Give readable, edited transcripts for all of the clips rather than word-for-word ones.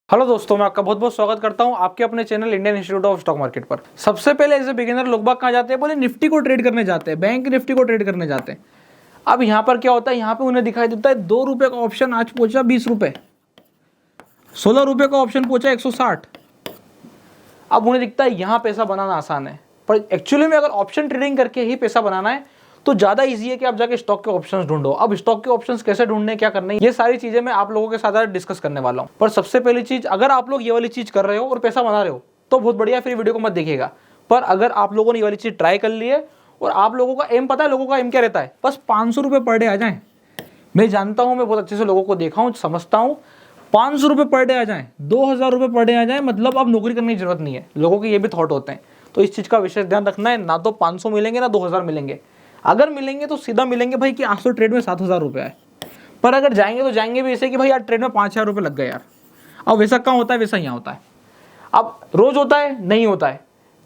Hello दोस्तों, मैं आपका बहुत बहुत स्वागत करता हूं आपके अपने channel Indian institute of stock market पर। सबसे पहले एज ए बिगिनर लोग बाग कहाँ जाते हैं, बोले निफ्टी को ट्रेड करने जाते हैं, बैंक निफ्टी को ट्रेड करने जाते हैं। अब यहाँ पर क्या होता है, यहाँ पे उन्हें दिखाई देता है 2 रुपए का ऑप्शन आज पहुंचा 20 रुपए, 16 रुपए का ऑप्शन पहुंचा 160। अब उन्हें दिखता है यहाँ पैसा बनाना आसान है, पर एक्चुअली में अगर ऑप्शन ट्रेडिंग करके ही पैसा बनाना है तो ज्यादा इजी है कि आप जाके स्टॉक के ऑप्शंस ढूंढो। अब स्टॉक के ऑप्शंस कैसे ढूंढने, क्या करने, ये सारी चीजें मैं आप लोगों के साथ डिस्कस करने वाला हूं। पर सबसे पहली चीज, अगर आप लोग ये वाली चीज कर रहे हो और पैसा बना रहे हो तो बहुत बढ़िया, फिर वीडियो को मत देखिएगा। पर अगर आप लोगों ने ये वाली चीज ट्राई कर ली है और आप लोगों का एम पता है, लोगों का एम क्या रहता है, बस 500 रुपए पर डे आ जाए। मैं जानता हूं, मैं बहुत अच्छे से लोगों को देखा हूं, समझता हूं। 500 रुपए पर डे आ जाए, 2000 रुपए पर डे आ जाए, मतलब अब नौकरी करने की जरूरत नहीं है। लोगों के ये भी थॉट होते हैं, तो इस चीज का विशेष ध्यान रखना है। ना तो 500 मिलेंगे ना 2000 मिलेंगे। अगर मिलेंगे तो सीधा मिलेंगे भाई कि आज तो ट्रेड में 7000 रुपए है। पर अगर जाएंगे तो जाएंगे भी ऐसे कि भाई यार ट्रेड में 5000 रुपए लग गए यार। अब वैसा कहाँ होता है, वैसा यहाँ होता है। अब रोज होता है नहीं होता है,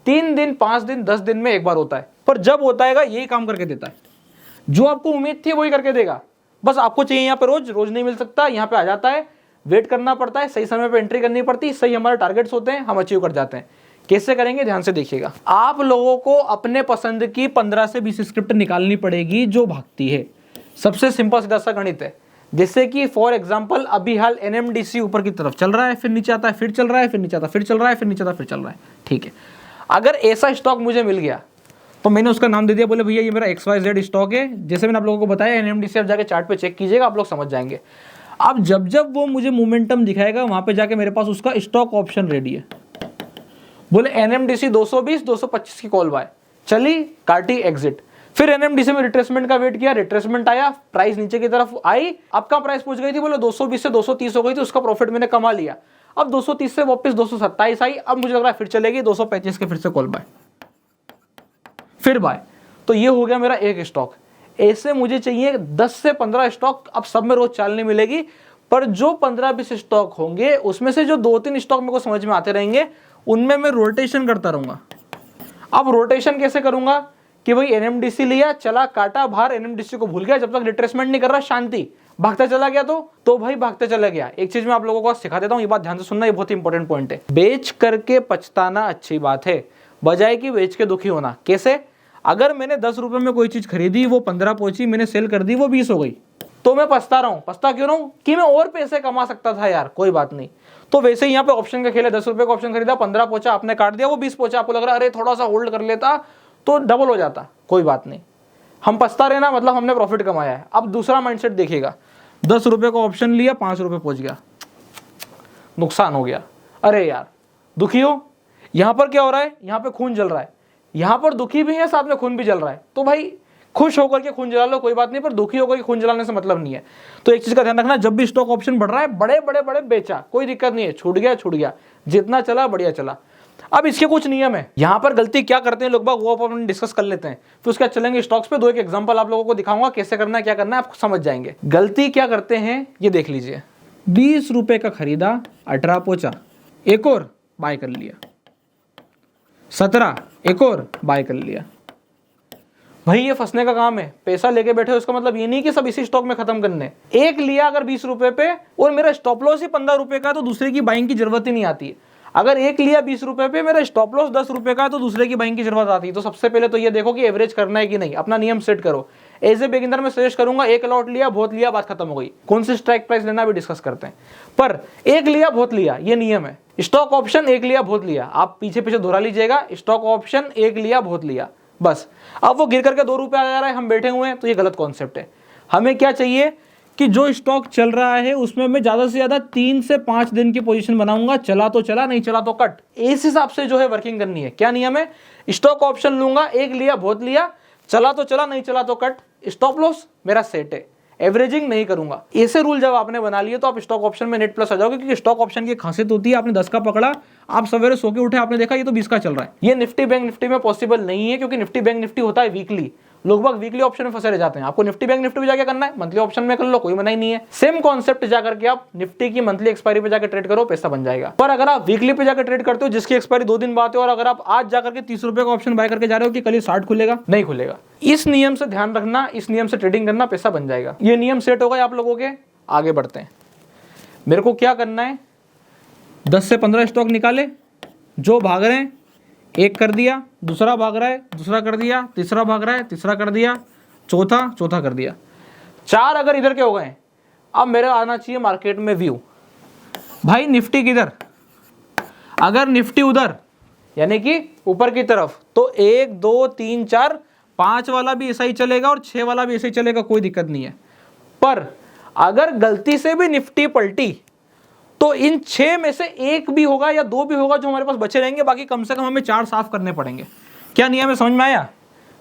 3 दिन 5 दिन 10 दिन में एक बार होता है। पर जब होता है यही काम करके देता है, जो आपको उम्मीद थी वही करके देगा। बस आपको चाहिए यहाँ पे रोज, रोज नहीं मिल सकता, यहाँ पे आ जाता है, वेट करना पड़ता है, सही समय पे एंट्री करनी पड़ती है, सही हमारे टारगेट्स होते हैं, हम अचीव कर जाते हैं। कैसे करेंगे, ध्यान से देखिएगा। आप लोगों को अपने पसंद की 15 से 20 स्क्रिप्ट निकालनी पड़ेगी जो भागती है। सबसे सिंपल सीधा सा गणित है। जैसे कि फॉर एग्जांपल अभी हाल एनएमडीसी ऊपर की तरफ चल रहा है, फिर नीचे आता है, फिर चल रहा है, फिर नीचे आता है, फिर चल रहा है, फिर नीचे आता है, फिर चल रहा है। ठीक है, अगर ऐसा स्टॉक मुझे मिल गया तो मैंने उसका नाम दे दिया, बोले भैया ये मेरा XYZ स्टॉक है। जैसे मैंने आप लोगों को बताया, एनएमडीसी आप जाके चार्ट पे चेक कीजिएगा, आप लोग समझ जाएंगे। अब जब जब वो मुझे मोमेंटम दिखाएगा, वहां पे जाके मेरे पास उसका स्टॉक ऑप्शन रेडी है। बोले एनएमडीसी 220 225 की कॉल बाय, चली, काटी, एग्जिट। फिर एनएमडीसी में रिट्रेसमेंट का वेट किया, रिट्रेसमेंट आया, प्राइस नीचे की तरफ आई। अब का प्राइस पहुंच गई थी, बोले 220 से 230 हो गई थी, उसका प्रॉफिट मैंने कमा लिया। अब 230 से वापस 227 आई, अब मुझे लग रहा है फिर चलेगी 235 के, फिर से कॉल बाय, फिर बाय। तो ये हो गया मेरा एक स्टॉक। ऐसे मुझे चाहिए 10 से 15 स्टॉक। अब सब में रोज चाल नहीं मिलेगी, पर जो 15-20 स्टॉक होंगे उसमें से जो 2-3 स्टॉक मेरे को समझ में आते रहेंगे, उनमें मैं रोटेशन करता रहूंगा। अब रोटेशन कैसे करूंगा कि भाई एनएमडीसी लिया, चला, काटा बाहर, एनएमडीसी को भूल गया, जब तक रिट्रेसमेंट नहीं कर रहा, शांति, भागता चला गया तो भाई भागते चला गया। एक चीज मैं आप लोगों को सिखा देता हूं, ये बात ध्यान से सुनना, ये बहुत इंपॉर्टेंट पॉइंट है। बेच करके पछताना अच्छी बात है, बजाय कि बेच के दुखी होना। कैसे? अगर मैंने 10 रुपए में कोई चीज खरीदी, वो 15 पहुंची, मैंने सेल कर दी, वो 20 हो गई, तो मैं पछता रहा हूं। पछता क्यों रहा हूं? कि मैं और पैसे कमा सकता था यार, कोई बात नहीं। तो वैसे ही यहाँ पे ऑप्शन का खेल है, 10 रुपए का ऑप्शन खरीदा, 15 पहुंचा, आपने काट दिया, वो 20 पहुंचा, आपको लग रहा है अरे थोड़ा सा होल्ड कर लेता तो डबल हो जाता, कोई बात नहीं। हम पछता रहे ना, मतलब हमने प्रॉफिट कमाया है। अब दूसरा माइंडसेट देखिएगा, 10 रुपए का ऑप्शन लिया, 5 रुपए पहुंच गया, नुकसान हो गया, अरे यार दुखी हो। यहां पर क्या हो रहा है, यहां पे खून जल रहा है, यहां पर दुखी भी है, साथ में खून भी जल रहा है। तो भाई खुश होकर के खून जला लो, कोई बात नहीं, पर दुखी होकर के खून जलाने से मतलब नहीं है। तो एक चीज का ध्यान रखना, जब भी स्टॉक ऑप्शन बढ़ रहा है, बड़े बड़े बड़े बेचा, कोई दिक्कत नहीं है, छूट गया छूट गया, जितना चला बढ़िया चला। अब इसके कुछ नियम है। यहां पर गलती क्या करते हैं लोग बाग, वो अपन डिस्कस कर लेते हैं, फिर उसके बाद चलेंगे स्टॉक्स पे। 2 एक एग्जांपल आप लोगों को दिखाऊंगा, कैसे करना है, क्या करना है, आप समझ जाएंगे। गलती क्या करते हैं ये देख लीजिए। 20 रुपए का खरीदा, 18 पहुंचा, एक और बाय कर लिया, 17, एक और बाय कर लिया। भाई ये फंसने का काम है। पैसा लेके बैठे हो, इसका मतलब ये नहीं कि सब इसी स्टॉक में खत्म करने। एक लिया अगर 20 रुपए पे और मेरा स्टॉप लॉस ही 15 रुपए का, तो दूसरे की बाइंग की जरूरत ही नहीं आती है। अगर एक लिया 20 रुपए पे, मेरा स्टॉप लॉस 10 रुपए का, तो दूसरे की बाइंग की जरूरत आती है। तो सबसे पहले तो ये देखो कि एवरेज करना है कि नहीं, अपना नियम सेट करो। एज ए बिगिनर मैं सजेस्ट करूंगा, एक लॉट लिया, बहुत लिया, बात खत्म हो गई। कौन सी स्ट्राइक प्राइस लेना भी डिस्कस करते हैं, पर एक लिया बहुत लिया, ये नियम है। स्टॉक ऑप्शन एक लिया बहुत लिया, आप पीछे पीछे दोहरा लीजिएगा। स्टॉक ऑप्शन एक लिया बहुत लिया, बस। अब वो गिर करके 2 रुपए आ जा रहा है, हम बैठे हुए हैं, तो ये गलत कॉन्सेप्ट है। हमें क्या चाहिए कि जो स्टॉक चल रहा है उसमें मैं ज्यादा से ज्यादा 3 से 5 दिन की पोजीशन बनाऊंगा। चला तो चला, नहीं चला तो कट। इस हिसाब से जो है वर्किंग करनी है। क्या नियम है? स्टॉक ऑप्शन लूंगा, एक लिया बहुत लिया, चला तो चला, नहीं चला तो कट। स्टॉप लॉस मेरा सेट है, एवरेजिंग नहीं करूंगा। ऐसे रूल जब आपने बना लिए तो आप स्टॉक ऑप्शन में नेट प्लस आ जाओगे। क्योंकि स्टॉक ऑप्शन की खासियत होती है, आपने 10 का पकड़ा, आप सवेरे सो के उठे, आपने देखा ये तो 20 का चल रहा है। ये निफ्टी बैंक निफ्टी में पॉसिबल नहीं है, क्योंकि निफ्टी बैंक निफ्टी होता है वीकली। लोग बाग वीकली ऑप्शन में फंसे रह जाते हैं। आपको निफ्टी बैंक निफ्टी में जाके करना है, मंथली ऑप्शन में कर लो, कोई मना ही नहीं है। सेम कॉन्सेप्ट जाकर के आप निफ्टी की मंथली एक्सपायरी पे जाकर ट्रेड करो, पैसा बन जाएगा। पर अगर आप वीकली पे जाकर ट्रेड करते हो, जिसकी एक्सपायरी 2 दिन बाद है, और अगर आप आज जाकर के 30 रुपए का ऑप्शन बाय करके जा रहे हो कि कल 60 खुलेगा, नहीं खुलेगा। इस नियम से ध्यान रखना, इस नियम से ट्रेडिंग करना, पैसा बन जाएगा। ये नियम सेट हो गए आप लोगों के, आगे बढ़ते हैं। मेरे को क्या करना है, 10 से 15 स्टॉक निकाले, जो भाग रहे हैं एक कर दिया, दूसरा भाग रहा है दूसरा कर दिया, तीसरा भाग रहा है तीसरा कर दिया, चौथा कर दिया। 4 अगर इधर के हो गए, अब मेरे आना चाहिए मार्केट में व्यू। भाई निफ्टी किधर, अगर निफ्टी उधर यानी कि ऊपर की तरफ, तो 1 2 3 4 5 वाला भी ऐसा ही चलेगा और 6 वाला भी ऐसा ही चलेगा, कोई दिक्कत नहीं है। पर अगर गलती से भी निफ्टी पलटी तो इन 6 में से 1 भी होगा या 2 भी होगा जो हमारे पास बचे रहेंगे, बाकी कम से कम हमें 4 साफ करने पड़ेंगे। क्या नियम है, समझ में आया?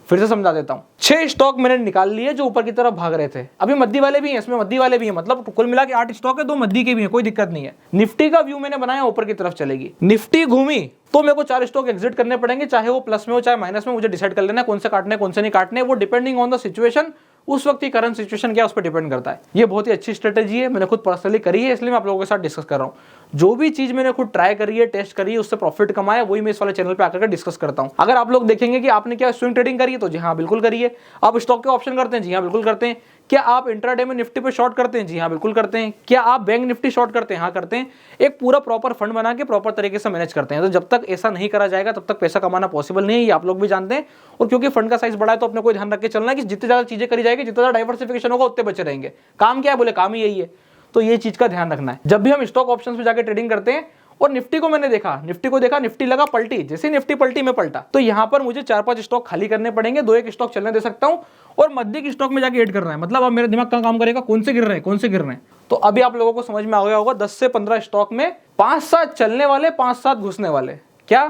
फिर से समझा देता हूं। 6 स्टॉक मैंने निकाल लिए जो ऊपर की तरफ भाग रहे थे, अभी मद्दी वाले भी हैं, इसमें मद्दी वाले भी हैं, मतलब कुल मिला के 8 स्टॉक है, 2 मद्दी के भी हैं, कोई दिक्कत नहीं है। निफ्टी का व्यू मैंने बनाया ऊपर की तरफ चलेगी, निफ्टी घूमी तो मेरे को 4 स्टॉक एग्जिट करने पड़ेंगे, चाहे वो प्लस में हो चाहे माइनस में, मुझे डिसाइड कर लेना है कौन से काटने कौन से नहीं काटने, वो डिपेंडिंग ऑन द सिचुएशन, उस वक्त की करंट सिचुएशन क्या उस पर डिपेंड करता है। ये बहुत ही अच्छी स्ट्रेटेजी है, मैंने खुद पर्सनली करी है, इसलिए मैं आप लोगों के साथ डिस्कस कर रहा हूं। जो भी चीज मैंने खुद ट्राई करी है, टेस्ट करी है, उससे प्रॉफिट कमाया, वही मैं इस वाले चैनल पे आकर डिस्कस करता हूं। अगर आप लोग देखेंगे कि आपने क्या स्विंग ट्रेडिंग करी है, तो जी हाँ बिल्कुल करिए। आप स्टॉक के ऑप्शन करते हैं, जी हाँ बिल्कुल करते हैं। क्या आप इंट्राडे में निफ्टी पे शॉर्ट करते हैं, जी हाँ बिल्कुल करते हैं। क्या आप बैंक निफ्टी शॉर्ट करते हैं, हाँ करते हैं। एक पूरा प्रॉपर फंड बना के प्रॉपर तरीके से मैनेज करते हैं। तो जब तक ऐसा नहीं करा जाएगा तब तक पैसा कमाना पॉसिबल नहीं है, ये आप लोग भी जानते हैं। और क्योंकि फंड का साइज बड़ा है तो अपने को ध्यान रख के चलना है कि जितनी ज्यादा चीजें करी जाएगी, जितना ज्यादा डाइवर्सिफिकेशन होगा, उतने बचे रहेंगे। काम क्या है, बोले काम ही यही है। तो ये चीज का ध्यान रखना है जब भी हम स्टॉक ऑप्शंस में जाके ट्रेडिंग करते हैं। और निफ्टी को मैंने देखा, निफ्टी को देखा, निफ्टी लगा पलटी, जैसे निफ्टी पलटी में पलटा, तो यहां पर मुझे 4-5 स्टॉक खाली करने पड़ेंगे, 2-1 स्टॉक चलने दे सकता हूं और मध्य के स्टॉक में जाके ऐड करना है। मतलब अब मेरा दिमाग का काम करेगा कौन से गिर रहे हैं कौन से गिर रहे हैं। तो अभी आप लोगों को समझ में आ गया होगा, 10 से 15 स्टॉक में 5-7 चलने वाले, 5-7 घुसने वाले। क्या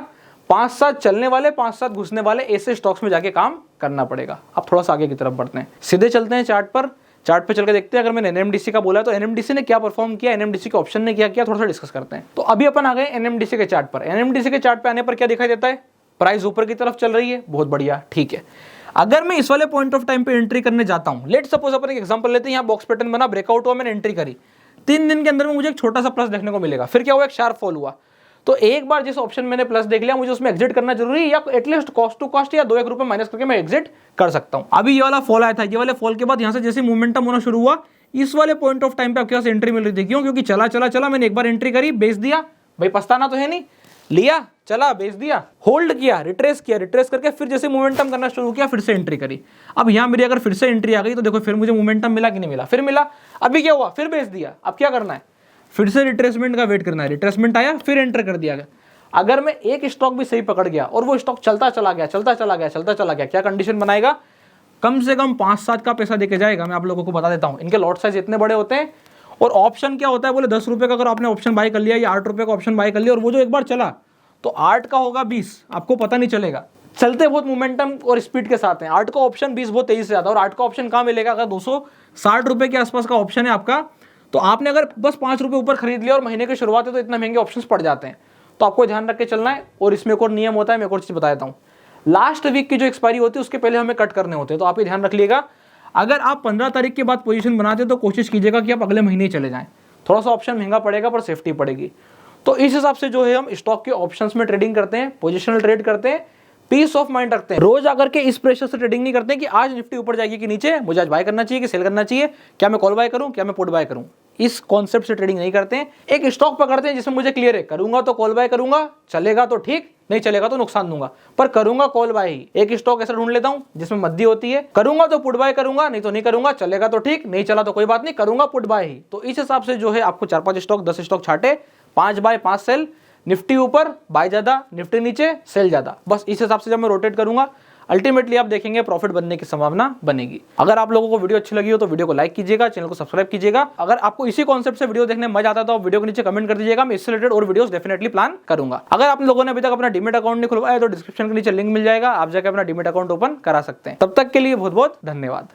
5-7 चलने वाले, 5-7 घुसने वाले, ऐसे स्टॉक्स में जाके काम करना पड़ेगा। अब थोड़ा सा आगे की तरफ बढ़ते हैं, सीधे चलते हैं चार्ट पर। चार्ट पे चल के देखते हैं। अगर मैंने एनएमडीसी का बोला तो एनएमडीसी ने क्या परफॉर्म किया, एनएमडीसी के ऑप्शन ने क्या किया, थोड़ा सा डिस्कस करते हैं। तो अभी अपन आ गए एनएमडीसी के चार्ट पर। एनएमडीसी के चार्ट पे आने पर क्या दिखाई देता है, प्राइस ऊपर की तरफ चल रही है, बहुत बढ़िया, ठीक है। अगर मैं इस वाले पॉइंट ऑफ टाइम पे एंट्री करने जाता हूं, लेट सपोज अपन एक एग्जांपल लेते हैं, यहाँ बॉक्स पैटर्न बना, ब्रेकआउट हुआ, मैंने एंट्री करी, 3 दिन के अंदर में मुझे एक छोटा सा प्लस देखने को मिलेगा। फिर क्या हुआ, एक शार्प फॉल हुआ। तो एक बार जिस ऑप्शन मैंने प्लस देख लिया, मुझे उसमें एग्जिट करना जरूरी है, या एटलीस्ट कॉस्ट टू कॉस्ट या 2-1 रुपए माइनस करके मैं एग्जिट कर सकता हूं। अभी ये वाला फॉल आया था, ये वाले फॉल के बाद यहां से जैसे मोमेंटम होना शुरू हुआ, इस वाले पॉइंट ऑफ टाइम पे आपके पास एंट्री मिल रही थी। क्यों? क्योंकि चला मैंने एक बार एंट्री करी, बेच दिया, भाई पछताना तो है नहीं, लिया, चला, बेच दिया, होल्ड किया, रिट्रेस करके फिर जैसे मोमेंटम करना शुरू किया, फिर से एंट्री करी। अब यहां मेरी अगर फिर से एंट्री आ गई तो देखो फिर मुझे मोमेंटम मिला कि नहीं मिला, फिर मिला। अभी क्या हुआ, फिर बेच दिया। अब क्या करना है, फिर से रिट्रेसमेंट का वेट करना है। रिट्रेसमेंट आया, फिर एंटर कर दिया। अगर मैं एक स्टॉक भी सही पकड़ गया और वो स्टॉक चलता चला गया, क्या कंडीशन बनाएगा, कम से कम 5-7 का पैसा देके जाएगा। मैं आप लोगों को बता देता हूं, इनके लॉट साइज इतने बड़े होते हैं। और ऑप्शन क्या होता है, बोले 10 रुपए का अगर आपने ऑप्शन बाय कर लिया या 8 रुपए का ऑप्शन बाय कर लिया, और वो जो एक बार चला तो 8 का होगा 20, आपको पता नहीं चलेगा। चलते बहुत मोमेंटम और स्पीड के साथ हैं। 8 का ऑप्शन 20 बहुत तेजी से आता है। और 8 का ऑप्शन कहाँ मिलेगा, अगर 260 रुपए के आसपास का ऑप्शन है आपका, तो आपने अगर बस 5 रुपए ऊपर खरीद लिया और महीने की शुरुआत है तो इतना महंगे ऑप्शन पड़ जाते हैं। तो आपको ध्यान रख के चलना है। और इसमें एक और नियम होता है, मैं एक और चीज बता देता हूँ, लास्ट वीक की जो एक्सपायरी होती है उसके पहले हमें कट करने होते हैं। तो आप ये ध्यान रख लीजिएगा, अगर आप 15 तारीख के बाद पोजीशन बनाते तो कोशिश कीजिएगा कि आप अगले महीने ही चले जाएं। थोड़ा सा ऑप्शन महंगा पड़ेगा पर सेफ्टी पड़ेगी। तो इस हिसाब से जो है हम स्टॉक के ऑप्शंस में ट्रेडिंग करते हैं, पोजिशनल ट्रेड करते हैं, पीस ऑफ माइंड रखते हैं। रोज आकर के इस प्रेशर से ट्रेडिंग नहीं करते कि आज निफ्टी ऊपर जाएगी कि नीचे, मुझे आज बाय करना चाहिए कि सेल करना चाहिए, क्या मैं कॉल बाय करूं, क्या मैं पुट बाय करूं। इस कॉन्सेप्ट से ट्रेडिंग नहीं करते हैं। एक स्टॉक पकड़ते हैं जिसमें मुझे क्लियर है, करूंगा तो कॉल बाय करूंगा, चलेगा तो ठीक, नहीं चलेगा तो नुकसान दूंगा, पर करूंगा कॉल बाय ही। एक स्टॉक ऐसा ढूंढ लेता हूं जिसमें मद्दी होती है, करूंगा तो पुट बाय करूंगा, नहीं तो नहीं करूंगा, चलेगा तो ठीक, नहीं चला तो कोई बात नहीं, करूंगा पुट बाय ही। तो इस हिसाब से जो है आपको 4-5 स्टॉक, 10 स्टॉक छाटे, 5 बाय 5 सेल, निफ्टी ऊपर बाय ज्यादा, निफ्टी नीचे सेल ज्यादा, बस इस हिसाब से जब मैं रोटेट करूंगा अल्टीमेटली आप देखेंगे प्रॉफिट बनने की संभावना बनेगी। अगर आप लोगों को वीडियो अच्छी लगी हो तो वीडियो को लाइक कीजिएगा, चैनल को सब्सक्राइब कीजिएगा। अगर आपको इसी कॉन्सेप्ट से वीडियो देखने में मजा आता है तो आप वीडियो के नीचे कमेंट कर दीजिएगा, मैं इससे रिलेटेड और वीडियोस डेफिनेटली प्लान करूंगा। अगर आप लोगों ने अभी तक अपना डीमेट अकाउंट नहीं खुलवाया तो डिस्क्रिप्शन के नीचे लिंक मिल जाएगा, आप जाकर अपना डीमेट अकाउंट ओपन करा सकते हैं। तब तक के लिए बहुत बहुत धन्यवाद।